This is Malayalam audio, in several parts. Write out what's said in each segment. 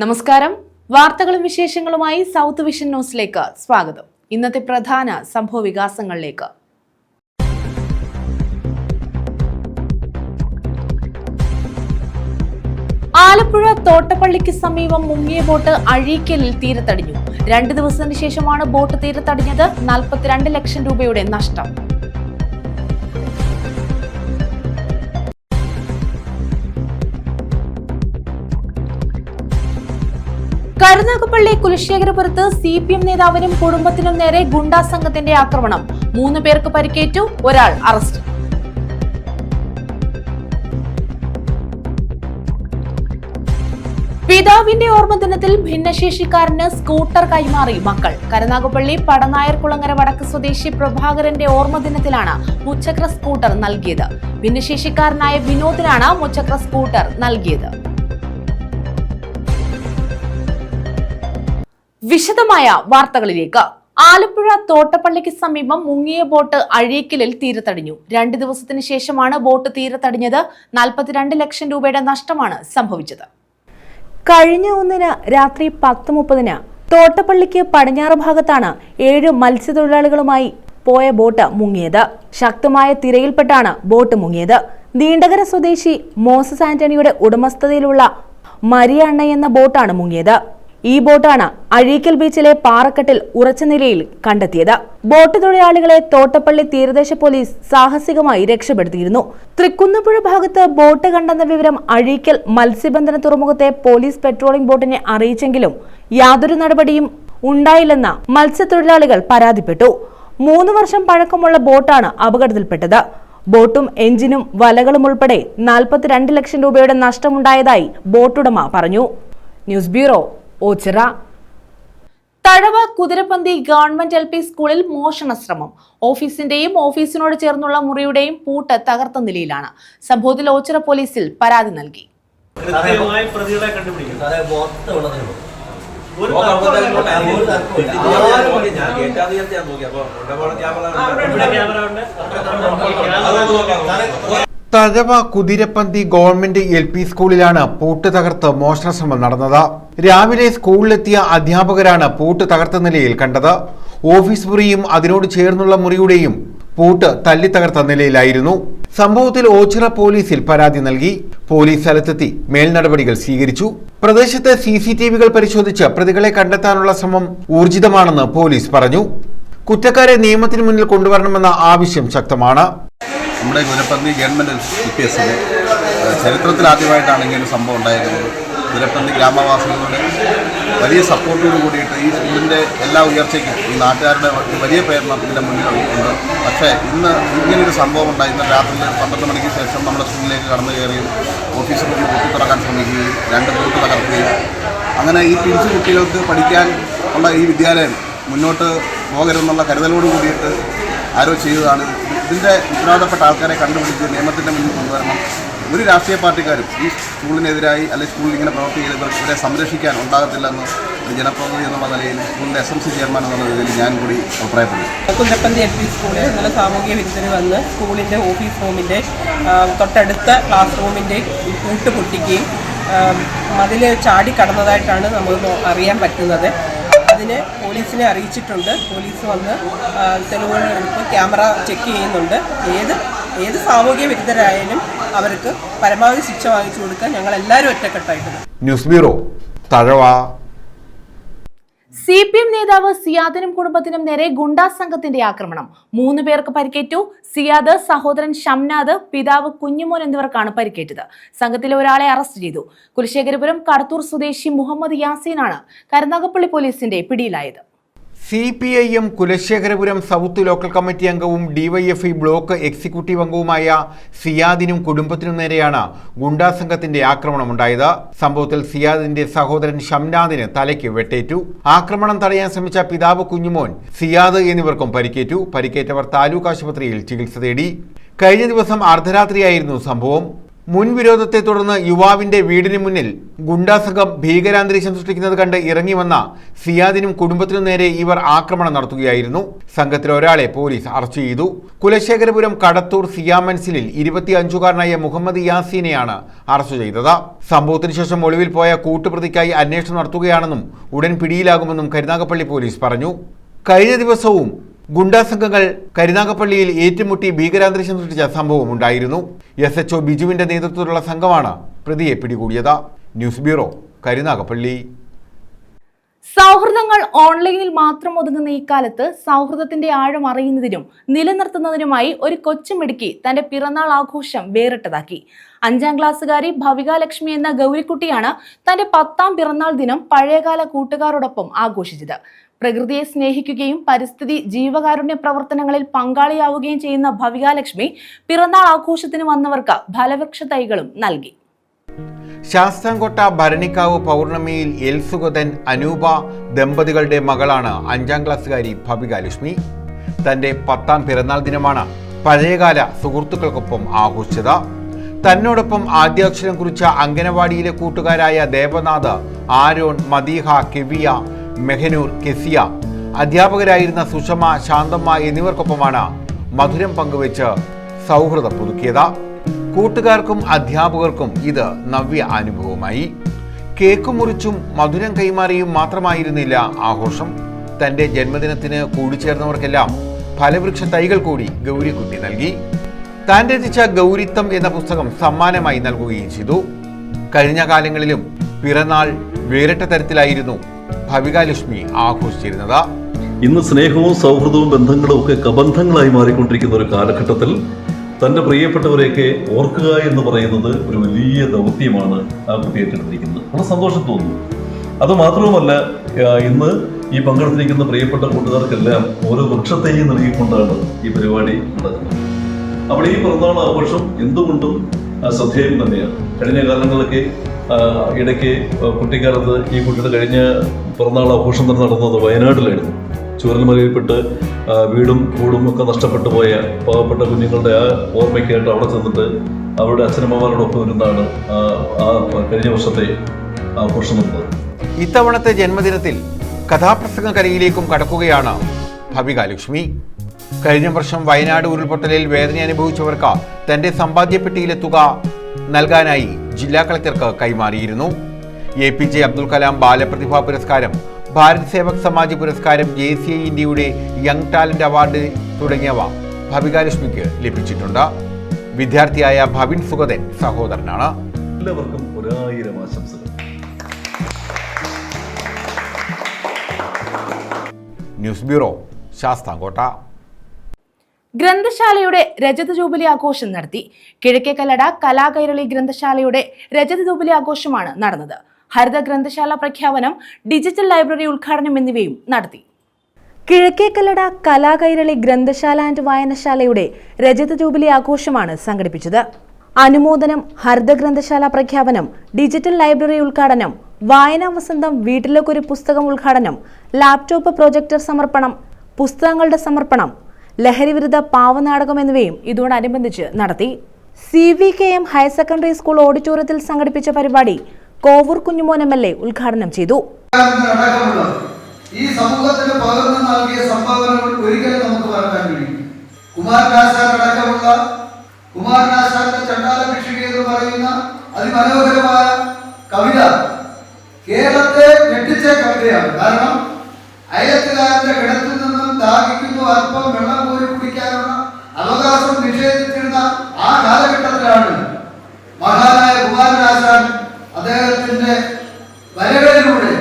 നമസ്കാരം. വാർത്തകളും വിശേഷങ്ങളുമായി സൗത്ത് വിഷൻ ന്യൂസിലേക്ക് സ്വാഗതം. ഇന്നത്തെ പ്രധാന സംഭവ വികാസങ്ങളിലേക്ക്. ആലപ്പുഴ തോട്ടപ്പള്ളിക്ക് സമീപം മുങ്ങിയ ബോട്ട് അഴീക്കലിൽ തീരത്തടിഞ്ഞു. 2 ദിവസത്തിന് ശേഷമാണ് ബോട്ട് തീരത്തടിഞ്ഞത്. 42 ലക്ഷം രൂപയുടെ നഷ്ടം. കരുനാഗപ്പള്ളി കുലശേഖരപുരത്ത് CPM നേതാവിനും കുടുംബത്തിനും നേരെ ഗുണ്ടാ സംഘത്തിന്റെ ആക്രമണം. 3 പേർക്ക് പരിക്കേറ്റു, ഒരാൾ അറസ്റ്റ്. പിതാവിന്റെ ഓർമ്മദിനത്തിൽ ഭിന്നശേഷിക്കാരന് സ്കൂട്ടർ കൈമാറി മക്കൾ. കരുനാഗപ്പള്ളി പടനായർകുളങ്ങര വടക്ക് സ്വദേശി പ്രഭാകരന്റെ ഓർമ്മദിനത്തിലാണ് മുച്ചക്ര സ്കൂട്ടർ നൽകിയത്. ഭിന്നശേഷിക്കാരനായ വിനോദിനാണ് മുച്ചക്ര സ്കൂട്ടർ നൽകിയത്. വിശദമായ വാർത്തകളിലേക്ക്. ആലപ്പുഴ തോട്ടപ്പള്ളിക്ക് സമീപം മുങ്ങിയ ബോട്ട് അഴീക്കലിൽ തീരത്തടിഞ്ഞു. 2 ദിവസത്തിന് ശേഷമാണ് ബോട്ട് തീരത്തടിഞ്ഞത്. 42 ലക്ഷം രൂപയുടെ നഷ്ടമാണ് സംഭവിച്ചത്. കഴിഞ്ഞ 1 രാത്രി 10:30 തോട്ടപ്പള്ളിക്ക് പടിഞ്ഞാറ് ഭാഗത്താണ് 7 മത്സ്യത്തൊഴിലാളികളുമായി പോയ ബോട്ട് മുങ്ങിയത്. ശക്തമായ തിരയിൽപ്പെട്ടാണ് ബോട്ട് മുങ്ങിയത്. നീണ്ടകര സ്വദേശി മോസസ് ആന്റണിയുടെ ഉടമസ്ഥതയിലുള്ള മരിയ അണ്ണ എന്ന ബോട്ടാണ് മുങ്ങിയത്. ഈ ബോട്ടാണ് അഴീക്കൽ ബീച്ചിലെ പാറക്കെട്ടിൽ ഉറച്ച നിലയിൽ കണ്ടെത്തിയത്. ബോട്ട് തൊഴിലാളികളെ തോട്ടപ്പള്ളി തീരദേശ പോലീസ് സാഹസികമായി രക്ഷപ്പെടുത്തിയിരുന്നു. തൃക്കുന്നപ്പുഴ ഭാഗത്ത് ബോട്ട് കണ്ടെന്ന വിവരം അഴീക്കൽ മത്സ്യബന്ധന തുറമുഖത്തെ പോലീസ് പെട്രോളിംഗ് ബോട്ടിനെ അറിയിച്ചെങ്കിലും യാതൊരു നടപടിയും ഉണ്ടായില്ലെന്ന് മത്സ്യത്തൊഴിലാളികൾ പരാതിപ്പെട്ടു. 3 വർഷം പഴക്കമുള്ള ബോട്ടാണ് അപകടത്തിൽപ്പെട്ടത്. ബോട്ടും എഞ്ചിനും വലകളും ഉൾപ്പെടെ 42 ലക്ഷം രൂപയുടെ നഷ്ടമുണ്ടായതായി ബോട്ടുടമ പറഞ്ഞു. News bureau, Ochira. Thazhava Kuthirappanthi government LP സ്കൂളിൽ മോഷണ ശ്രമം. ഓഫീസിന്റെയും ഓഫീസിനോട് ചേർന്നുള്ള മുറിയുടെയും പൂട്ട് തകർത്ത നിലയിലാണ്. സംഭവത്തിൽ ഓച്ചിറ പോലീസിൽ പരാതി നൽകി. തഴവ കുതിരപ്പന്തി ഗവൺമെന്റ് LP സ്കൂളിലാണ് പൂട്ട് തകർത്ത് മോഷണ ശ്രമം നടന്നത്. രാവിലെ സ്കൂളിലെത്തിയ അധ്യാപകരാണ് പൂട്ട് തകർത്ത നിലയിൽ കണ്ടത്. ഓഫീസ് മുറിയും അതിനോട് ചേർന്നുള്ള മുറിയുടെയും പൂട്ട് തല്ലി തകർത്ത നിലയിലായിരുന്നു. സംഭവത്തിൽ ഓച്ചിറ പോലീസിൽ പരാതി നൽകി. പോലീസ് സ്ഥലത്തെത്തി മേൽനടപടികൾ സ്വീകരിച്ചു. പ്രദേശത്ത് CCTVകൾ പരിശോധിച്ച് പ്രതികളെ കണ്ടെത്താനുള്ള ശ്രമം ഊർജിതമാണെന്ന് പോലീസ് പറഞ്ഞു. കുറ്റക്കാരെ നിയമത്തിന് മുന്നിൽ കൊണ്ടുവരണമെന്ന ആവശ്യം ശക്തമാണ്. നമ്മുടെ കുതിരപ്പന്തി ഗവൺമെൻറ് LP ചരിത്രത്തിൽ ആദ്യമായിട്ടാണ് ഇങ്ങനെ സംഭവം ഉണ്ടായിരുന്നത്. കുതിരപ്പന്തി ഗ്രാമവാസികളുടെ വലിയ സപ്പോർട്ടോട് കൂടിയിട്ട് ഈ സ്കൂളിൻ്റെ എല്ലാ ഉയർച്ചയ്ക്കും ഈ നാട്ടുകാരുടെ വലിയ പ്രയത്നം ഇതിൻ്റെ മുന്നിലുണ്ട്. പക്ഷേ ഇന്ന് ഇങ്ങനൊരു സംഭവം ഉണ്ടായി. ഇന്ന് രാത്രി 12 മണിക്ക് ശേഷം നമ്മുടെ സ്കൂളിലേക്ക് കടന്നു കയറിയും ഓഫീസിൽ നിന്ന് കുത്തി തുറക്കാൻ ശ്രമിക്കുകയും 2 ബോട്ട് തകർക്കുകയും അങ്ങനെ ഈ പിഞ്ചു കുട്ടികൾക്ക് പഠിക്കാൻ ഉള്ള ഈ വിദ്യാലയം മുന്നോട്ട് പോകരുതെന്നുള്ള കരുതലോട് കൂടിയിട്ട് ആരോ ചെയ്തതാണ്. ഇതിൻ്റെ ഉത്തരവാദപ്പെട്ട ആൾക്കാരെ കണ്ടുപിടിച്ച് നിയമത്തിൻ്റെ മുന്നിൽ കൊണ്ടുവരണം. ഒരു രാഷ്ട്രീയ പാർട്ടിക്കാരും ഈ സ്കൂളിനെതിരായി അല്ലെങ്കിൽ സ്കൂളിൽ ഇങ്ങനെ പ്രവർത്തിക്കുന്നവർ ഇവരെ സംരക്ഷിക്കാൻ ഉണ്ടാകത്തില്ലെന്ന് ഒരു ജനപ്രതിനിധി എന്നുള്ള നിലയിൽ സ്കൂളിൻ്റെ SMC ചെയർമാൻ എന്നുള്ള നിലയിൽ ഞാൻ കൂടി അഭിപ്രായപ്പെടുന്നു. കുതിരപ്പന്തി LP സ്കൂളിൽ ഇന്നലെ സാമൂഹിക വിരുദ്ധന് വന്ന് സ്കൂളിൻ്റെ ഓഫീസ് റൂമിൻ്റെ തൊട്ടടുത്ത ക്ലാസ് റൂമിൻ്റെ പൂട്ട് പൊട്ടിക്കുകയും മതിൽ ചാടി കടന്നതായിട്ടാണ് നമുക്ക് അറിയാൻ പറ്റുന്നത്. അതിന് പോലീസിനെ അറിയിച്ചിട്ടുണ്ട്. പോലീസ് വന്ന് തെളിവുകൾ എടുത്ത് ക്യാമറ ചെക്ക് ചെയ്യുന്നുണ്ട്. ഏത് സാമൂഹിക വിരുദ്ധരായാലും അവർക്ക് പരമാവധി ശിക്ഷ വാങ്ങിച്ചു കൊടുക്കാൻ ഞങ്ങൾ എല്ലാവരും ഒറ്റക്കെട്ടായിട്ടുണ്ട്. News bureau, Thazhava. CPM നേതാവ് സിയാദിനും കുടുംബത്തിനും നേരെ ഗുണ്ടാ സംഘത്തിന്റെ ആക്രമണം. 3 പേർക്ക് പരിക്കേറ്റു. സിയാദ്, സഹോദരൻ ഷംനാദ്, പിതാവ് കുഞ്ഞുമോൻ എന്നിവർക്കാണ് പരിക്കേറ്റത്. സംഘത്തിലെ ഒരാളെ അറസ്റ്റ് ചെയ്തു. കുലശേഖരപുരം കടത്തൂർ സ്വദേശി മുഹമ്മദ് യാസീനാണ് കരുനാഗപ്പള്ളി പോലീസിന്റെ പിടിയിലായത്. CPIM Kulasekharapuram south local committee അംഗവും DYFI ബ്ലോക്ക് എക്സിക്യൂട്ടീവ് അംഗവുമായ സിയാദിനും കുടുംബത്തിനും നേരെയാണ് ഗുണ്ടാ സംഘത്തിന്റെ ആക്രമണമുണ്ടായത്. സംഭവത്തിൽ സിയാദിന്റെ സഹോദരൻ ഷംനാദിന് തലയ്ക്ക് വെട്ടേറ്റു. ആക്രമണം തടയാൻ ശ്രമിച്ച പിതാവ് കുഞ്ഞുമോൻ, സിയാദ് എന്നിവർക്കും പരിക്കേറ്റു. പരിക്കേറ്റവർ താലൂക്ക് ആശുപത്രിയിൽ ചികിത്സ തേടി. കഴിഞ്ഞ ദിവസം അർദ്ധരാത്രിയായിരുന്നു സംഭവം. മുൻവിരോധത്തെ തുടർന്ന് യുവാവിന്റെ വീടിന് മുന്നിൽ ഗുണ്ടാസംഘം ഭീകരാന്തരീക്ഷം സൃഷ്ടിക്കുന്നത് കണ്ട് ഇറങ്ങി വന്ന സിയാദിനും കുടുംബത്തിനും നേരെ ഇവർ ആക്രമണം നടത്തുകയായിരുന്നു. സംഘത്തിലെ ഒരാളെ പോലീസ് അറസ്റ്റ് ചെയ്തു. കുലശേഖരപുരം കടത്തൂർ സിയാമൻസിലിൽ 25-കാരനായ മുഹമ്മദ് യാസീനെയാണ് അറസ്റ്റ് ചെയ്തത്. സംഭവത്തിന് ശേഷം ഒളിവിൽ പോയ കൂട്ടുപ്രതിക്കായി അന്വേഷണം നടത്തുകയാണെന്നും ഉടൻ പിടിയിലാകുമെന്നും കരുനാഗപ്പള്ളി പോലീസ് പറഞ്ഞു. കഴിഞ്ഞ ദിവസവും ഗുണ്ടാസംഘങ്ങൾ കരുനാഗപ്പള്ളിയിൽ ഏറ്റുമുട്ടി ഭീകരാന്തരീക്ഷം സൃഷ്ടിച്ച സംഭവം ഉണ്ടായിരുന്നു. SHO ബിജുവിന്റെ നേതൃത്വത്തിലുള്ള സംഘമാണ് പ്രതിയെ പിടികൂടിയത്. News bureau, Karunagappally. സൗഹൃദങ്ങൾ ഓൺലൈനിൽ മാത്രം ഒതുങ്ങുന്ന ഈ കാലത്ത് സൗഹൃദത്തിന്റെ ആഴം അറിയുന്നതിനും നിലനിർത്തുന്നതിനുമായി ഒരു കൊച്ചുമിടുക്കി തന്റെ പിറന്നാൾ ആഘോഷം വേറിട്ടതാക്കി. 5ാം ക്ലാസ്സുകാരി ഭവിക ലക്ഷ്മി എന്ന ഗൗരിക്കുട്ടിയാണ് തന്റെ 10ാം പിറന്നാൾ ദിനം പഴയകാല കൂട്ടുകാരോടൊപ്പം ആഘോഷിച്ചത്. പ്രകൃതിയെ സ്നേഹിക്കുകയും പരിസ്ഥിതി ജീവകാരുണ്യ പ്രവർത്തനങ്ങളിൽ പങ്കാളിയാവുകയും ചെയ്യുന്ന ഭവിക ലക്ഷ്മി പിറന്നാൾ ആഘോഷത്തിന് വന്നവർക്ക് ഫലവൃക്ഷ തൈകളും നൽകി. ശാസ്താംകോട്ട ഭരണിക്കാവ് പൗർണമിയിൽ എൽസുഗതൻ അനൂപ ദമ്പതികളുടെ മകളാണ് 5ാം ക്ലാസ്സുകാരി ഭവിക ലക്ഷ്മി. തന്റെ 10ാം പിറന്നാൾ ദിനമാണ് പഴയകാല സുഹൃത്തുക്കൾക്കൊപ്പം ആഘോഷിച്ചത്. തന്നോടൊപ്പം ആദ്യാക്ഷരം കുറിച്ച അംഗനവാടിയിലെ കൂട്ടുകാരായ ദേവനാഥ്, ആരോൺ, മദീഹ, കെവിയ, മെഹനൂർ, കെസിയ, അധ്യാപകരായിരുന്ന സുഷമ, ശാന്തമ്മ എന്നിവർക്കൊപ്പമാണ് മധുരം പങ്കുവെച്ച് സൗഹൃദം പുതുക്കിയത്. കൂട്ടുകാർക്കും അധ്യാപകർക്കും ഇത് നവ്യ അനുഭവമായി. കേക്ക് മുറിച്ചും മധുരം കൈമാറിയും മാത്രമായിരുന്നില്ല ആഘോഷം. തന്റെ ജന്മദിനത്തിന് കൂടിച്ചേർന്നവർക്കെല്ലാം ഫലവൃക്ഷ തൈകൾ കൂടി ഗൗരിക്കുട്ടി നൽകി. താൻ രചിച്ച ഗൗരിത്തം എന്ന പുസ്തകം സമ്മാനമായി നൽകുകയും ചെയ്തു. കഴിഞ്ഞ കാലങ്ങളിലും പിറന്നാൾ വേറിട്ട തരത്തിലായിരുന്നു ഭവിക ലക്ഷ്മി ആഘോഷിച്ചിരുന്നത്. ഇന്ന് സ്നേഹവും സൗഹൃദവും ബന്ധങ്ങളും ഒക്കെ കബന്ധങ്ങളായി മാറിക്കൊണ്ടിരിക്കുന്ന ഒരു കാലഘട്ടത്തിൽ തൻ്റെ പ്രിയപ്പെട്ടവരെയൊക്കെ ഓർക്കുക എന്ന് പറയുന്നത് ഒരു വലിയ ദൗത്യമാണ് ആ കുട്ടി ഏറ്റെടുത്തിരിക്കുന്നത്. വളരെ സന്തോഷം തോന്നുന്നു. അതുമാത്രവുമല്ല, ഇന്ന് ഈ പങ്കെടുത്തിരിക്കുന്ന പ്രിയപ്പെട്ട കൂട്ടുകാർക്കെല്ലാം ഓരോ വൃക്ഷത്തൈ നൽകിക്കൊണ്ടാണ് ഈ പരിപാടി നടക്കുന്നത്. അപ്പോൾ ഈ പിറന്നാൾ ആഘോഷം എന്തുകൊണ്ടും ശ്രദ്ധേയം തന്നെയാണ്. കഴിഞ്ഞ കാലങ്ങളിലൊക്കെ ഇടയ്ക്ക് കുട്ടിക്കാലത്ത് ഈ കുട്ടിയുടെ കഴിഞ്ഞ പിറന്നാൾ ആഘോഷം തന്നെ നടന്നത് വയനാട്ടിലായിരുന്നു. ചൂരൽമലയിൽപ്പെട്ട് വീടും കൂടും ഒക്കെ നഷ്ടപ്പെട്ടു പോയ പാവപ്പെട്ട കുഞ്ഞുങ്ങളുടെ ആ ഓർമ്മയ്ക്കായിട്ട് അവിടെ ചെന്നിട്ട് അവരുടെ അച്ഛനമ്മമാരോടൊപ്പം ഇരുന്നാണ് ആ കഴിഞ്ഞ വർഷത്തെ ആഘോഷം നടന്നത്. ഇത്തവണത്തെ ജന്മദിനത്തിൽ കഥാപ്രസംഗ കലയിലേക്കും കടക്കുകയാണ് ഭവിക ലക്ഷ്മി. കഴിഞ്ഞ വർഷം വയനാട് ഉരുൾപൊട്ടലിൽ വേദന അനുഭവിച്ചവർക്ക് തന്റെ സമ്പാദ്യപ്പെട്ടിയിലെ തുക നൽകാനായി ജില്ലാ കളക്ടർക്ക് കൈമാറിയിരുന്നു. APJ അബ്ദുൽ കലാം ബാലപ്രതിഭാ പുരസ്കാരം, ഭാരത് സേവക് സമാജ് പുരസ്കാരം, JCI ഇന്ത്യയുടെ യങ് ടാലന്റ് അവാർഡ് തുടങ്ങിയവ ഭവിക ലക്ഷ്മിക്ക് ലഭിച്ചിട്ടുണ്ട്. വിദ്യാർത്ഥിയായ ഭവിൻ സുഗതൻ സഹോദരനാണ്. എല്ലാവർക്കും 1000 ആശംസകൾ. News bureau, Sasthamkotta. ഗ്രന്ഥശാലയുടെ രജത ജൂബിലി ആഘോഷം നടത്തി. കിഴക്കേക്കല്ലട കലാകൈരളി ഗ്രന്ഥശാലയുടെ രജത ജൂബിലി ആഘോഷമാണ് നടന്നത്. ഹരിത ഗ്രന്ഥശാല പ്രഖ്യാപനം, ഡിജിറ്റൽ ലൈബ്രറി ഉദ്ഘാടനം എന്നിവയും നടത്തി. കിഴക്കേക്കല്ലട കലാകൈരളി ഗ്രന്ഥശാല ആൻഡ് വായനശാലയുടെ രജത ജൂബിലി ആഘോഷമാണ് സംഘടിപ്പിച്ചത്. അനുമോദനം, ഹരിത ഗ്രന്ഥശാല പ്രഖ്യാപനം, ഡിജിറ്റൽ ലൈബ്രറി ഉദ്ഘാടനം, വായനാ വസന്തം, വീട്ടിലേക്കൊരു പുസ്തകം ഉദ്ഘാടനം, ലാപ്ടോപ്പ് പ്രൊജക്ടർ സമർപ്പണം, പുസ്തകങ്ങളുടെ സമർപ്പണം, ലഹരിവിരുദ്ധ പാവനാടകം എന്നിവയും ഇതോടനുബന്ധിച്ച് നടത്തി. CVKM ഹയർ സെക്കൻഡറി സ്കൂൾ ഓഡിറ്റോറിയത്തിൽ സംഘടിപ്പിച്ച പരിപാടി കോവൂർ കുഞ്ഞുമോൻ MLA ഉദ്ഘാടനം ചെയ്തു. ഈ സമൂഹത്തിന് പകർന്നു നൽകിയ സംഭാവനകൾ ഒരിക്കലും നമുക്ക് മറക്കാൻ കഴിയും. കുമാരനാശാനടക്കമുള്ള കുമാരനാശാന്റെ ചണ്ടാല ഭിക്ഷുക എന്ന് പറയുന്ന അതിമനോഹരമായ കവിത കേരളത്തെ ഞെട്ടിച്ച കവിതയാണ്. കാരണം അയത്തുകാരന്റെ കിടത്തിൽ നിന്നും ദാഹിക്കുന്നു അല്പം വെള്ളം കോരി കുടിക്കാനുള്ള അവകാശം നിഷേധിച്ചിരുന്ന ആ കാലഘട്ടത്തിലാണ് മഹാനായ കുമാരനാശാൻ അദ്ദേഹത്തിന്റെ വരകളിലൂടെ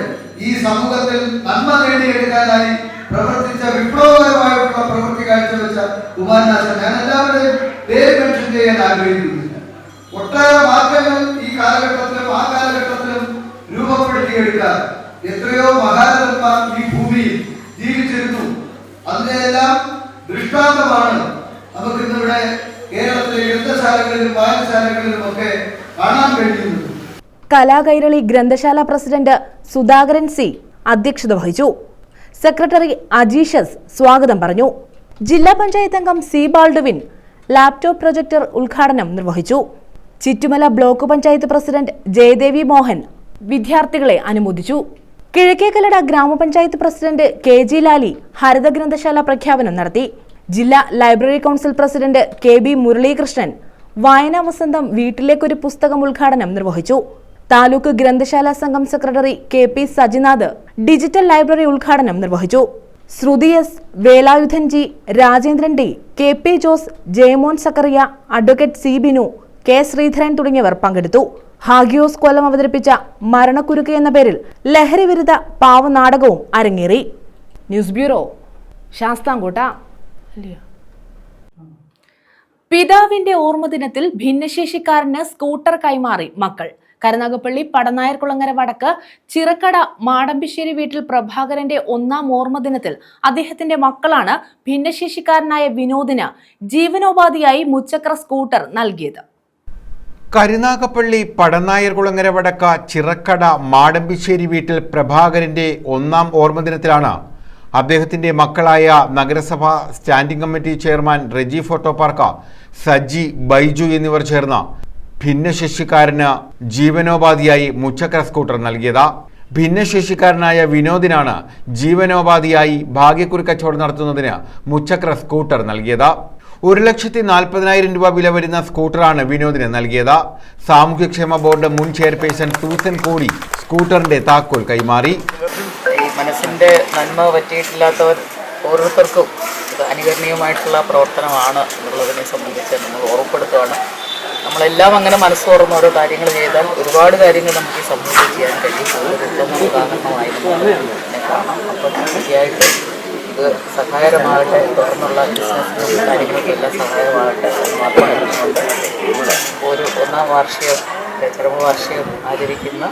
ഈ സമൂഹത്തിൽ നന്മ നേടിയെടുക്കാനായി പ്രവർത്തിച്ച വിപ്ലവകരമായിട്ടുള്ള പ്രവൃത്തി കാഴ്ചവെച്ച കുമാരനാശാൻ ഞാൻ എല്ലാവരുടെയും പേര് മെൻഷൻ ചെയ്യാൻ ആഗ്രഹിക്കുന്നില്ല. ഒട്ടേറെ മാറ്റങ്ങൾ ഈ കാലഘട്ടത്തിലും ആ കാലഘട്ടത്തിലും രൂപപ്പെടുത്തിയെടുക്കാൻ എത്രയോ മഹാരഥന്മാർ ഈ ഭൂമിയിൽ ജീവിച്ചിരുന്നു. അതിനെല്ലാം ദൃഷ്ടാന്തമാണ് നമുക്കിന്നിവിടെ കേരളത്തിലെ ഗ്രന്ഥശാലകളിലും വായനശാലകളിലും ഒക്കെ കാണാൻ കഴിയുന്നത്. കലാകൈരളി ഗ്രന്ഥശാല പ്രസിഡന്റ് സുധാകരൻ C അധ്യക്ഷത വഹിച്ചു. സെക്രട്ടറി അജീഷസ് സ്വാഗതം പറഞ്ഞു. ജില്ലാ പഞ്ചായത്ത് അംഗം C ബാൾഡുവിൻ ലാപ്ടോപ്പ് പ്രൊജക്ടർ ഉദ്ഘാടനം നിർവഹിച്ചു. ചിറ്റുമല ബ്ലോക്ക് പഞ്ചായത്ത് പ്രസിഡന്റ് ജയദേവി മോഹൻ വിദ്യാർത്ഥികളെ അനുമോദിച്ചു. കിഴക്കേക്കല്ലട ഗ്രാമപഞ്ചായത്ത് പ്രസിഡന്റ് KG ലാലി ഹരിത ഗ്രന്ഥശാല പ്രഖ്യാപനം നടത്തി. ജില്ലാ library council president KB Muralikrishnan വായനാ വസന്തം വീട്ടിലേക്കൊരു പുസ്തകം ഉദ്ഘാടനം നിർവഹിച്ചു. താലൂക്ക് ഗ്രന്ഥശാല സംഘം secretary KP Sajinath digital library ഉദ്ഘാടനം നിർവഹിച്ചു. Shruthi S, Velayudhan G, Rajendran D, KP Jose, Jayamon Sakkariya, advocate C Binu, K Sreedharan തുടങ്ങിയവർ പങ്കെടുത്തു. ഹാഗിയോസ് കൊല്ലം അവതരിപ്പിച്ച മരണക്കുരുക്ക് എന്ന പേരിൽ ലഹരി വിരുദ്ധ പാവനാടകവും അരങ്ങേറി. News bureau, Sasthamkotta. പിതാവിന്റെ ഓർമ്മദിനത്തിൽ ഭിന്നശേഷിക്കാരന് സ്കൂട്ടർ കൈമാറി മക്കൾ. കരുനാഗപ്പള്ളി പടനായർകുളങ്ങര വടക്ക് ചിറക്കട മാടമ്പിശ്ശേരി വീട്ടിൽ പ്രഭാകരന്റെ 1ാം ഓർമ്മദിനത്തിൽ അദ്ദേഹത്തിന്റെ മക്കളാണ് ഭിന്നശേഷിക്കാരനായ വിനോദിന് ജീവനോപാധിയായി മുച്ചക്ര സ്കൂട്ടർ നൽകിയത്. കരുനാഗപ്പള്ളി പടനായർകുളങ്ങര വടക്ക ചിറക്കട മാടമ്പിശ്ശേരി വീട്ടിൽ പ്രഭാകരന്റെ 1ാം ഓർമ്മദിനത്തിലാണ് അദ്ദേഹത്തിന്റെ മക്കളായ നഗരസഭ standing committee chairman Reji photo park, Saji, Baiju എന്നിവർ ചേർന്ന് ഭിന്നശേഷിക്കാരന് ജീവനോപാധിയായി മുച്ചക്ര സ്കൂട്ടർ നൽകിയത്. ഭിന്നശേഷിക്കാരനായ വിനോദിനാണ് ജീവനോപാധിയായി ഭാഗ്യക്കുറി കച്ചവടം നടത്തുന്നതിന് മുച്ചക്ര സ്കൂട്ടർ നൽകിയത്. 1,40,000 രൂപ വില വരുന്ന സ്കൂട്ടറാണ് വിനോദിന് നൽകിയത്. സാമൂഹ്യക്ഷേമ ബോർഡ് മുൻ ചെയർപേഴ്സൺ സൂസൻ കോടി സ്കൂട്ടറിന്റെ താക്കോൽ കൈമാറി. മനസ്സിൻ്റെ നന്മ പറ്റിയിട്ടില്ലാത്തവർ ഓരോരുത്തർക്കും ഇത് അനുകരണീയമായിട്ടുള്ള പ്രവർത്തനമാണ് എന്നുള്ളതിനെ സംബന്ധിച്ച് നമ്മൾ ഓർമ്മപ്പെടുത്തുകയാണ്. നമ്മളെല്ലാം അങ്ങനെ മനസ്സ് തുറന്ന് ഓരോ കാര്യങ്ങൾ ചെയ്താൽ ഒരുപാട് കാര്യങ്ങൾ നമുക്ക് ഈ സമൂഹത്തിൽ ചെയ്യാൻ കഴിയും. ഒരു ഉത്തമ ഉദാഹരണമായി ഇതിനെ കാണാം. അപ്പം തീർച്ചയായിട്ടും ഇത് സഹായകരമാകട്ടെ, തുടർന്നുള്ള ബിസിനസ്സിനും കാര്യങ്ങൾക്കും എല്ലാം സഹായമാകട്ടെ എന്ന് മാത്രം പറഞ്ഞുകൊണ്ട് ഒരു 1ാം വാർഷികം ചരമവാർഷികം ആചരിക്കുന്ന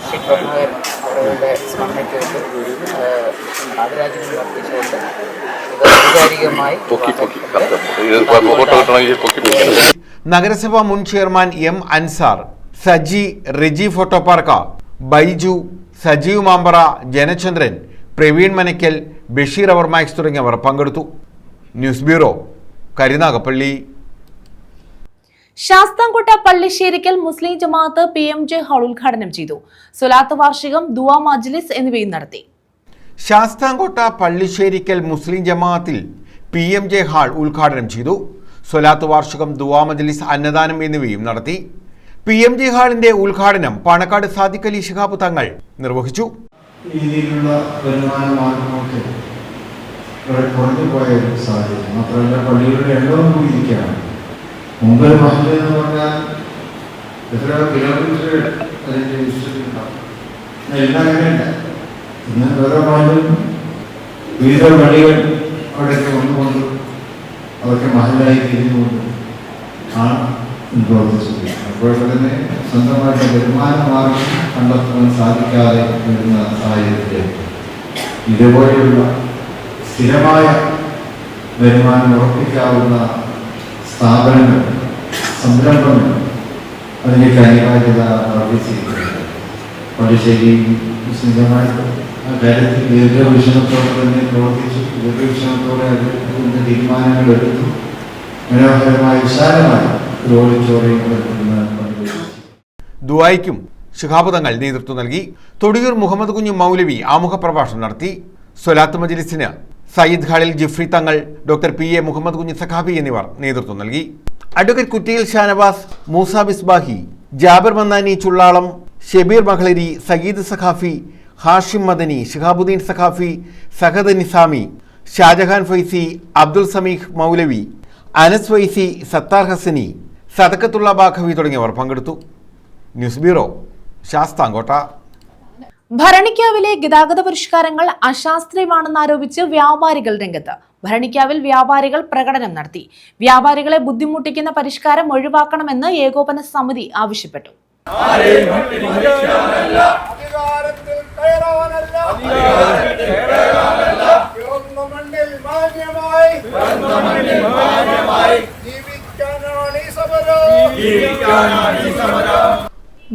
ശ്രീ പ്രഭാകരൻ അവരുടെ സ്മരണയ്ക്ക് വേണ്ടി ആദരാഞ്ജലി അർപ്പിച്ചുകൊണ്ട് ഇത് ഔപചാരികമായി നഗരസഭ മുൻ chairman M Ansar, Saji, Reji photo park, Baiju, Sajeev Mampara, Janachandran, Praveen Manakkal, Basheer അവർമാക്സ് തുടങ്ങിയവർ പങ്കെടുത്തു. News bureau, Karunagappally. ശാസ്താംകോട്ട പള്ളിശ്ശേരിക്കൽ മുസ്ലിം ജമാഅത്ത് PMJ ഹാൾ ഉദ്ഘാടനം ചെയ്തു. സ്വലാത്ത് വാർഷികം, ദുആ മജ്ലിസ് എന്നിവയും നടത്തി. ശാസ്താംകോട്ട പള്ളിശ്ശേരിക്കൽ മുസ്ലിം ജമാഅത്തിൽ PMJ ഹാൾ ഉദ്ഘാടനം ചെയ്തു. സ്വലാത്ത് വാർഷികം, ദുആ മജ്ലിസ്, അന്നദാനം എന്നിവയും നടത്തി. PMJ ഹാളിന്റെ ഉദ്ഘാടനം പാണക്കാട് സാദിഖ് അലി ശിഹാബ് തങ്ങൾ നിർവഹിച്ചു. രീതിയിലുള്ള വരുമാന മാർഗമൊക്കെ ഇവിടെ കുറഞ്ഞു പോയ ഒരു സാഹചര്യം. മാത്രമല്ല പള്ളികളുടെ എണ്ണവും കൂടിയിരിക്കുകയാണ്. മുമ്പ് മഹല്ല് എന്ന് പറഞ്ഞാൽ എത്രയോ കിലോമീറ്റർ അതിൻ്റെ വിസ്തൃതിയുണ്ടാവും. എല്ലാം അങ്ങനെയല്ല. ഇന്ന് ഓരോ മഹല്ലും വിവിധ പള്ളികൾ അവിടെയൊക്കെ വന്നുകൊണ്ട് അതൊക്കെ മഹല്ലായി തിരിഞ്ഞുകൊണ്ട് ആണ് പ്രവർത്തിച്ചത്. അപ്പോഴൊക്കെ തന്നെ സ്വന്തമായിട്ട് വരുമാന മാർഗം കണ്ടെത്താൻ സാധിക്കാതെ വരുന്ന സാഹചര്യത്തിൽ ഇതുപോലെയുള്ള സ്ഥിരമായ വരുമാനം ഉറപ്പിക്കാവുന്ന സ്ഥാപനങ്ങൾ, സംരംഭങ്ങൾ അതിലേക്ക് അനിവാര്യത വർദ്ധിച്ചിരിക്കുന്നത്. പള്ളിശ്ശേരി മുസ്ലിം ജമാഅത്ത് ആ കാര്യത്തിൽ ദീർഘവീക്ഷണത്തോടെ തന്നെ പ്രവർത്തിച്ചു. ദീർഘവീക്ഷണത്തോടെ അതിൻ്റെ തീരുമാനങ്ങൾ എടുത്തു. മനോഹരമായ വിശാലമായ ഒരു ഓഡിറ്റോറിയം ദുആയ്ക്കും ശിഹാബ് തങ്ങൾ നേതൃത്വം നൽകി. തൊടിയൂർ മുഹമ്മദ് കുഞ്ഞു മൗലവി ആമുഖ പ്രഭാഷണം നടത്തി. സ്വലാത്ത് മജ്ലിസിന് സയ്യിദ് ഖാലിൽ ജിഫ്രി തങ്ങൾ, ഡോക്ടർ PA മുഹമ്മദ് കുഞ്ഞു സഖാഫി എന്നിവർ നേതൃത്വം നൽകി. അഡ്വക്കേറ്റ് കുറ്റിയിൽ ഷാനവാസ്, മൂസ ബിസ്ബാഹി, ജാബിർ മന്നാനി ചുള്ളാളം, ഷെബീർ മഹ്ലരി, സയ്യിദ് സഖാഫി, ഹാഷിം മദനി, ഷിഹാബുദ്ദീൻ സഖാഫി, സഹദ് നിസാമി, ഷാജഹാൻ ഫൈസി, അബ്ദുൽ സമീഹ് മൗലവി, അനസ് ഫൈസി, സത്താർ ഹസനി, സദക്കത്തുള്ള ബാഖവി തുടങ്ങിയവർ പങ്കെടുത്തു. News bureau, Sasthamkotta. ഭരണിക്കാവിലെ ഗതാഗത പരിഷ്കാരങ്ങൾ അശാസ്ത്രീയമാണെന്നാരോപിച്ച് വ്യാപാരികൾ രംഗത്ത്. ഭരണിക്കാവിൽ വ്യാപാരികൾ പ്രകടനം നടത്തി. വ്യാപാരികളെ ബുദ്ധിമുട്ടിക്കുന്ന പരിഷ്കാരം ഒഴിവാക്കണമെന്ന് ഏകോപന സമിതി ആവശ്യപ്പെട്ടു.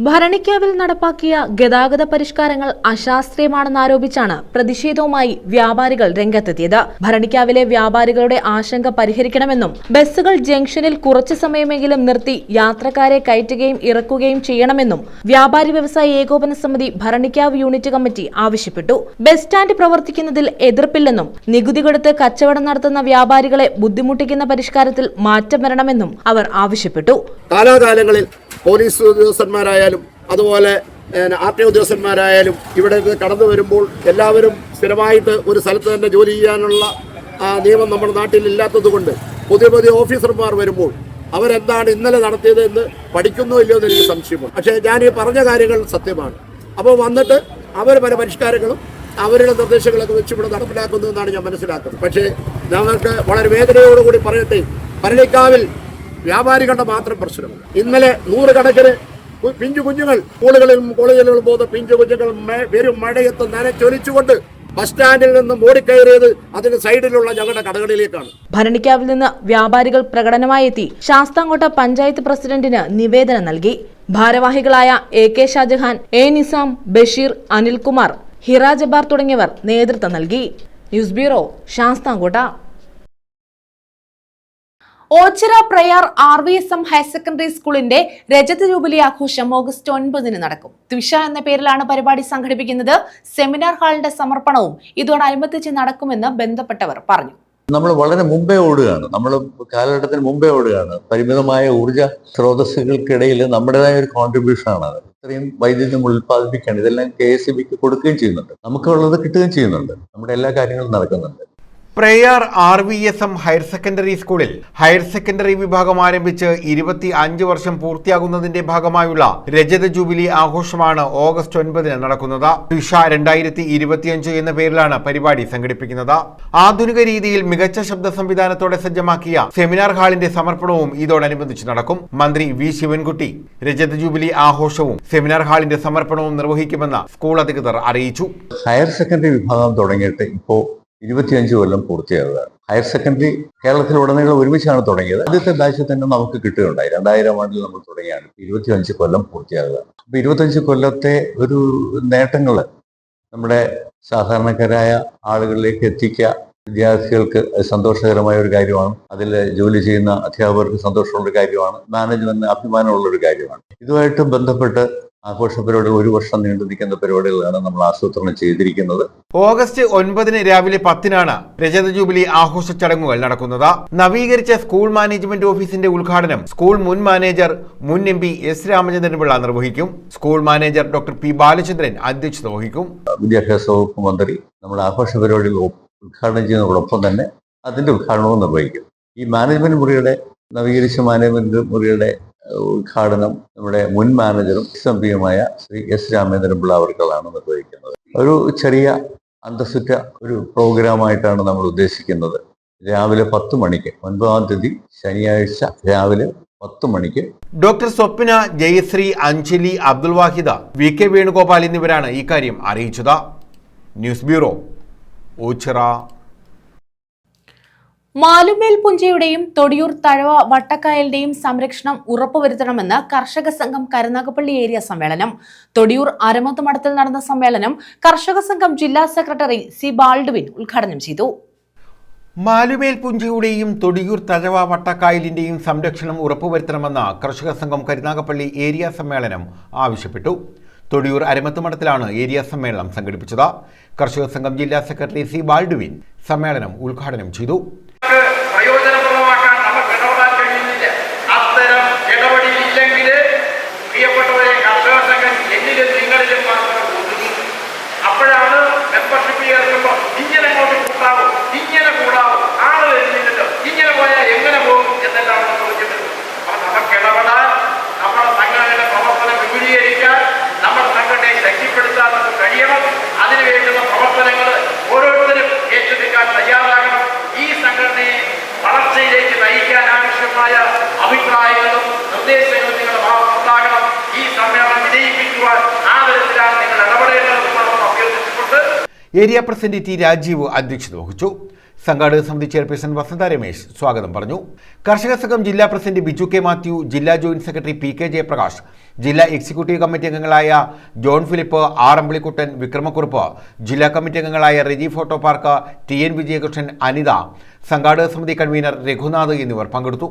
ഭരണിക്കാവിൽ നടപ്പാക്കിയ ഗതാഗത പരിഷ്കാരങ്ങൾ അശാസ്ത്രീയമാണെന്നാരോപിച്ചാണ് പ്രതിഷേധവുമായി വ്യാപാരികൾ രംഗത്തെത്തിയത്. ഭരണിക്കാവിലെ വ്യാപാരികളുടെ ആശങ്ക പരിഹരിക്കണമെന്നും ബസ്സുകൾ ജംഗ്ഷനിൽ കുറച്ചു സമയമെങ്കിലും നിർത്തി യാത്രക്കാരെ കയറ്റുകയും ഇറക്കുകയും ചെയ്യണമെന്നും വ്യാപാരി വ്യവസായ ഏകോപന സമിതി ഭരണിക്കാവ് യൂണിറ്റ് കമ്മിറ്റി ആവശ്യപ്പെട്ടു. ബസ് സ്റ്റാൻഡ് പ്രവർത്തിക്കുന്നതിൽ എതിർപ്പില്ലെന്നും നികുതി കൊടുത്ത് കച്ചവടം നടത്തുന്ന വ്യാപാരികളെ ബുദ്ധിമുട്ടിക്കുന്ന പരിഷ്കാരത്തിൽ മാറ്റം വരണമെന്നും അവർ ആവശ്യപ്പെട്ടു. കാലാകാലങ്ങളിൽ പോലീസ് ഉദ്യോഗസ്ഥന്മാരായാലും അതുപോലെ RTO ഉദ്യോഗസ്ഥന്മാരായാലും ഇവിടെ കടന്നു വരുമ്പോൾ എല്ലാവരും സ്ഥിരമായിട്ട് ഒരു സ്ഥലത്ത് തന്നെ ജോലി ചെയ്യാനുള്ള നിയമം നമ്മുടെ നാട്ടിൽ ഇല്ലാത്തത് കൊണ്ട് പുതിയ പുതിയ ഓഫീസർമാർ വരുമ്പോൾ അവരെന്താണ് ഇന്നലെ നടത്തിയത് എന്ന് പഠിക്കുന്നോ ഇല്ലയോ എന്ന് എനിക്ക് സംശയമാണ്. പക്ഷേ ഞാൻ ഈ പറഞ്ഞ കാര്യങ്ങൾ സത്യമാണ്. അപ്പോൾ വന്നിട്ട് അവർ പല പരിഷ്കാരങ്ങളും അവരുടെ നിർദ്ദേശങ്ങളൊക്കെ വെച്ച് ഇവിടെ നടപ്പിലാക്കുന്നു എന്നാണ് ഞാൻ മനസ്സിലാക്കുന്നത്. പക്ഷേ ഞങ്ങൾക്ക് വളരെ വേദനയോടുകൂടി പറയട്ടെ, ഭരണിക്കാവിൽ വ്യാപാരികളുടെ മാത്രം പ്രശ്നം. ഇന്നലെ 100 കണക്കിന് പിഞ്ചു കുഞ്ഞുങ്ങൾ സ്കൂളുകളിലും കോളേജുകളിലും പോകുന്ന പിഞ്ചു കുഞ്ഞുങ്ങൾ വെറും മഴയത്ത് നനച്ചൊലിച്ചുകൊണ്ട് ബസ് സ്റ്റാൻഡിൽ നിന്ന് ഓടിക്കയറിയത് അതിന് സൈഡിലുള്ള ഞങ്ങളുടെ കടകളിലേക്കാണ്. ഭരണിക്കാവിൽ നിന്ന് വ്യാപാരികൾ പ്രകടനമായി എത്തി ശാസ്താംകോട്ട പഞ്ചായത്ത് പ്രസിഡന്റിന് നിവേദനം നൽകി. ഭാരവാഹികളായ AK ഷാജഹാൻ, A നിസാം, ബഷീർ, അനിൽകുമാർ, ഹിറ ജബ്ബാർ തുടങ്ങിയവർ നേതൃത്വം നൽകി. News bureau, Sasthamkotta. Ochira Prayar RVSM higher secondary സ്കൂളിന്റെ രജത ജൂബിലി ആഘോഷം ഓഗസ്റ്റ് 9 നടക്കും. ത്വിഷ എന്ന പേരിലാണ് പരിപാടി സംഘടിപ്പിക്കുന്നത്. സെമിനാർ ഹാളിന്റെ സമർപ്പണവും ഇതോടനുബന്ധിച്ച് നടക്കുമെന്ന് ബന്ധപ്പെട്ടവർ പറഞ്ഞു. നമ്മൾ വളരെ മുമ്പേ ഓടുകയാണ്, നമ്മൾ കാലഘട്ടത്തിന് മുമ്പേ ഓടുകയാണ്. പരിമിതമായ ഊർജ്ജ സ്രോതസ്സുകൾക്കിടയിൽ നമ്മുടേതായ ഒരു കോൺട്രിബ്യൂഷൻ ആണ് അത്. ഇത്രയും വൈദ്യുതി ഉൽപ്പാദിപ്പിക്കുകയാണ്. ഇതെല്ലാം KSEBക്ക് കൊടുക്കുകയും ചെയ്യുന്നുണ്ട്, നമുക്കുള്ളത് കിട്ടുകയും ചെയ്യുന്നുണ്ട്, നമ്മുടെ എല്ലാ കാര്യങ്ങളും നടക്കുന്നുണ്ട്. പ്രയാർ RVSM ഹയർ സെക്കൻഡറി സ്കൂളിൽ ഹയർ സെക്കൻഡറി വിഭാഗം ആരംഭിച്ച് 25 വർഷം പൂർത്തിയാകുന്നതിന്റെ ഭാഗമായുള്ള രജത ജൂബിലി ആഘോഷമാണ് ഓഗസ്റ്റ് 9 നടക്കുന്നത്. ത്വിഷ 2025 എന്ന പേരിലാണ് പരിപാടി സംഘടിപ്പിക്കുന്നത്. ആധുനിക രീതിയിൽ മികച്ച ശബ്ദ സംവിധാനത്തോടെ സജ്ജമാക്കിയ സെമിനാർ ഹാളിന്റെ സമർപ്പണവും ഇതോടനുബന്ധിച്ച് നടക്കും. മന്ത്രി V ശിവൻകുട്ടി രജത ജൂബിലി ആഘോഷവും സെമിനാർ ഹാളിന്റെ സമർപ്പണവും നിർവഹിക്കുമെന്ന് സ്കൂൾ അധികൃതർ അറിയിച്ചു. ഹയർ സെക്കൻഡറി വിഭാഗം തുടങ്ങിയിട്ട് ഇപ്പോൾ 25 കൊല്ലം പൂർത്തിയാകുക. ഹയർ സെക്കൻഡറി കേരളത്തിലുടനീളം ഒരുമിച്ചാണ് തുടങ്ങിയത്. ആദ്യത്തെ ബാച്ചിൽ തന്നെ നമുക്ക് കിട്ടുകയുണ്ടായി. 2000 ആണ്ടിൽ നമ്മൾ തുടങ്ങിയാണ്. 25 കൊല്ലം പൂർത്തിയാകുക. അപ്പൊ 25 കൊല്ലത്തെ ഒരു നേട്ടങ്ങൾ നമ്മുടെ സാധാരണക്കാരായ ആളുകളിലേക്ക് എത്തിക്കുക, വിദ്യാർത്ഥികൾക്ക് സന്തോഷകരമായ ഒരു കാര്യമാണ്. അതിൽ ജോലി ചെയ്യുന്ന അധ്യാപകർക്ക് സന്തോഷമുള്ള കാര്യമാണ്. മാനേജ്മെന്റിന് അഭിമാനമുള്ള ഒരു കാര്യമാണ്. ഇതുമായിട്ട് ബന്ധപ്പെട്ട് ആഘോഷ പരിപാടികൾ 1 വർഷം നീണ്ടു നിൽക്കുന്ന പരിപാടികളാണ് നമ്മൾ ആസൂത്രണം ചെയ്തിരിക്കുന്നത്. ഓഗസ്റ്റ് 9 രാവിലെ 10 രജത ജൂബിലി ആഘോഷ ചടങ്ങുകൾ നടക്കുന്നത്. നവീകരിച്ച സ്കൂൾ മാനേജ്മെന്റ് ഓഫീസിന്റെ ഉദ്ഘാടനം സ്കൂൾ മുൻ മാനേജർ മുൻ MP S രാമചന്ദ്രൻപിള്ള നിർവഹിക്കും. School manager Dr. P Balachandran അധ്യക്ഷത വഹിക്കും. വിദ്യാഭ്യാസ വകുപ്പ് മന്ത്രി നമ്മുടെ ആഘോഷ പരിപാടികൾ ഉദ്ഘാടനം ചെയ്യുന്നതോടൊപ്പം തന്നെ അതിന്റെ ഉദ്ഘാടനവും നിർവഹിക്കും. ഈ മാനേജ്മെന്റ് മുറിയുടെ നവീകരിച്ച മാനേജ്മെന്റ് മുറിയുടെ ഉദ്ഘാടനം നമ്മുടെ മുൻ മാനേജറും MP-യുമായ ശ്രീ S രാമചന്ദ്രൻപിള്ള അവർക്കാണ് നിർവഹിക്കുന്നത്. ഒരു ചെറിയ അന്തസ്സുറ്റ ഒരു പ്രോഗ്രാമായിട്ടാണ് നമ്മൾ ഉദ്ദേശിക്കുന്നത്. രാവിലെ 10 മണിക്ക് 9-ാം തീയതി ശനിയാഴ്ച രാവിലെ 10 മണിക്ക് ഡോക്ടർ സ്വപ്ന, ജയശ്രീ, അഞ്ജലി, അബ്ദുൽ വാഹിദ, VK വേണുഗോപാൽ എന്നിവരാണ് ഇക്കാര്യം അറിയിച്ചത്. News bureau, Ochira. മാലുമേൽ പുഞ്ചയുടെയും തൊടിയൂർ തഴവ വട്ടക്കായലിന്റെയും സംരക്ഷണം ഉറപ്പുവരുത്തണമെന്ന് കർഷക സംഘം കരുനാഗപ്പള്ളി ഏരിയ സമ്മേളനം. തൊടിയൂർ അരമത്ത് മഠത്തിൽ നടന്ന സമ്മേളനം കർഷക സംഘം ജില്ലാ സെക്രട്ടറി C ബാൾഡ്വിൻ ഉദ്ഘാടനം ചെയ്തു. മാലുമേൽ പുഞ്ചയുടെയും തൊടിയൂർ തഴവ വട്ടക്കായലിന്റെയും സംരക്ഷണം ഉറപ്പുവരുത്തണമെന്ന് കർഷക സംഘം കരുനാഗപ്പള്ളി ഏരിയ സമ്മേളനം ആവശ്യപ്പെട്ടു. തൊടിയൂർ അരമത്ത് മഠത്തിലാണ് ഏരിയ സമ്മേളനം സംഘടിപ്പിച്ചത്. കർഷക സംഘം ജില്ലാ സെക്രട്ടറി C ബാൾഡ്വിൻ സമ്മേളനം ഉദ്ഘാടനം ചെയ്തു. പ്രയോജനപ്രദമാക്കാൻ നമുക്ക് ഇടപെടാൻ കഴിയുന്നില്ല. അത്തരം ഇടപെടലില്ലെങ്കിൽ പ്രിയപ്പെട്ടവരെ കർഷക സംഘം എന്നിലും നിങ്ങളിലും മാത്രം ഒതുങ്ങി. അപ്പോഴാണ് മെമ്പർഷിപ്പ് ചേർക്കുമ്പോൾ ഇങ്ങനെ അങ്ങോട്ട് കൂട്ടാവും, ഇങ്ങനെ കൂടാവും, ആള് വരുന്നില്ലല്ലോ, ഇങ്ങനെ പോയാൽ എങ്ങനെ പോകും എന്നെല്ലാം ചോദിച്ചിട്ടുണ്ട്. അപ്പൊ നമുക്ക് ഇടപെടാൻ, നമ്മുടെ സംഘടനയുടെ പ്രവർത്തനം വിപുലീകരിക്കാൻ, നമ്മുടെ സംഘടനയെ ശക്തിപ്പെടുത്താൻ നമുക്ക് കഴിയണം. അതിനുവേണ്ടുന്ന പ്രവർത്തനങ്ങൾ ഓരോരുത്തരും ഏറ്റെടുക്കാൻ തയ്യാറാകണം. ഈ സംഘടനയെ വളർച്ചയിലേക്ക് നയിക്കാൻ ആവശ്യമായ അഭിപ്രായങ്ങളും നിർദ്ദേശങ്ങളും നിങ്ങളുടെ ഭാഗത്തുണ്ടാകണം. ഈ സമ്മേളനം വിജയിപ്പിക്കുവാൻ ആ തരത്തിലാണ് നിങ്ങൾ ഇടപെടേണ്ടതെന്ന് അഭ്യർത്ഥിച്ചിട്ടുണ്ട്. ഏരിയ പ്രസിഡന്റ് T രാജീവ് അധ്യക്ഷത വഹിച്ചു. സംഘാടക സമിതി ചെയർപേഴ്സൺ വസന്ത രമേശ് സ്വാഗതം പറഞ്ഞു. കർഷക സംഘം ജില്ലാ പ്രസിഡന്റ് ബിജു കെ മാത്യു, ജില്ലാ joint secretary P K Jayaprakash, ജില്ലാ എക്സിക്യൂട്ടീവ് കമ്മിറ്റി അംഗങ്ങളായ ജോൺ ഫിലിപ്പ്, ആർ അമ്പിളിക്കുട്ടൻ, വിക്രമക്കുറുപ്പ്, ജില്ലാ കമ്മിറ്റി അംഗങ്ങളായ Reji photo park, T N Vijayakrishnan, Anitha, സംഘാടക സമിതി കൺവീനർ രഘുനാഥ് എന്നിവർ പങ്കെടുത്തു.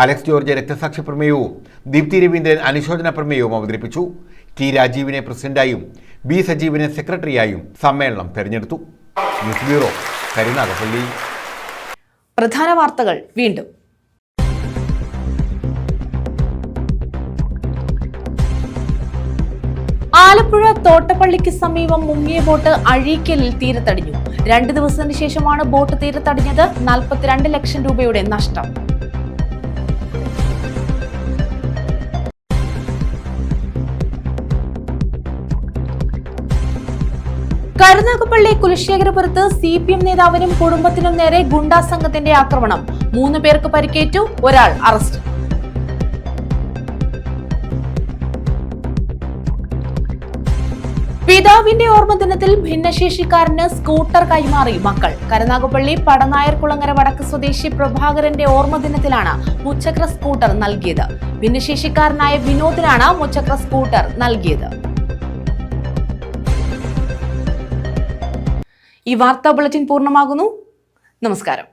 അലക്സ് ജോർജ് രക്തസാക്ഷി പ്രമേയവും ദീപ്തി രവീന്ദ്രൻ അനുശോചന പ്രമേയവും അവതരിപ്പിച്ചു. ടി രാജീവിനെ പ്രസിഡന്റായും ബി സജീവിനെ സെക്രട്ടറിയായും സമ്മേളനം തെരഞ്ഞെടുത്തു. News bureau, Karunagappally. പ്രധാന വാർത്തകൾ വീണ്ടും. ആലപ്പുഴ തോട്ടപ്പള്ളിക്ക് സമീപം മുങ്ങിയ ബോട്ട് അഴീക്കലിൽ തീരത്തടിഞ്ഞു. 2 ദിവസത്തിന് ശേഷമാണ് ബോട്ട് തീരത്തടിഞ്ഞത്. 42 ലക്ഷം രൂപയുടെ നഷ്ടം. കരുനാഗപ്പള്ളി കുലശേഖരപുരത്ത് CPM നേതാവിനും കുടുംബത്തിനും നേരെ ഗുണ്ടാ സംഘത്തിന്റെ ആക്രമണം. 3 പേർക്ക് പരിക്കേറ്റു, ഒരാൾ അറസ്റ്റ്. പിതാവിന്റെ ഓർമ്മദിനത്തിൽ ഭിന്നശേഷിക്കാരന് സ്കൂട്ടർ കൈമാറി മക്കൾ. കരുനാഗപ്പള്ളി പടനായർ കുളങ്ങര വടക്ക് സ്വദേശി പ്രഭാകരന്റെ ഓർമ്മദിനത്തിലാണ് മുച്ചക്ര സ്കൂട്ടർ നൽകിയത്. ഭിന്നശേഷിക്കാരനായ വിനോദിനാണ് മുച്ചക്ര സ്കൂട്ടർ നൽകിയത്. ഈ വാർത്താ ബുള്ളറ്റിൻ പൂർണ്ണമാകുന്നു. നമസ്കാരം.